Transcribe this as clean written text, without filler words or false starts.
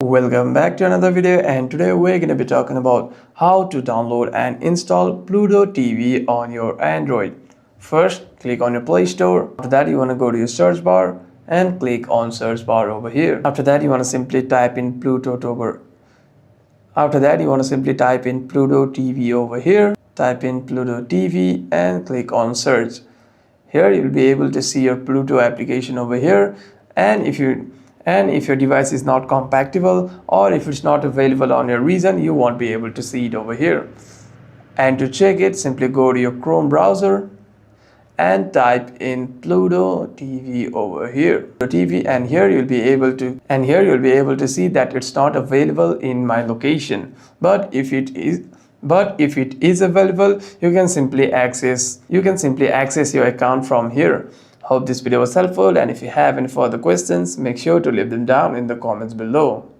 Welcome back to another video, and today we're going to be talking about how to download and install Pluto TV on your Android. First, click on your Play Store. After that, you want to go to your search bar and click on search bar over here. After that, you want to simply type in Pluto TV. After that, you want to simply type in Pluto TV over here. Type in Pluto TV and click on search. Here you'll be able to see your Pluto application over here, and if your device is not compatible or if it's not available on your region, you won't be able to see it over here. And to check it, simply go to your Chrome browser and type in Pluto TV over here. Pluto TV, and here you'll be able to see that it's not available in my location. But if it is available, you can simply access your account from here. Hope this video was helpful, and if you have any further questions, make sure to leave them down in the comments below.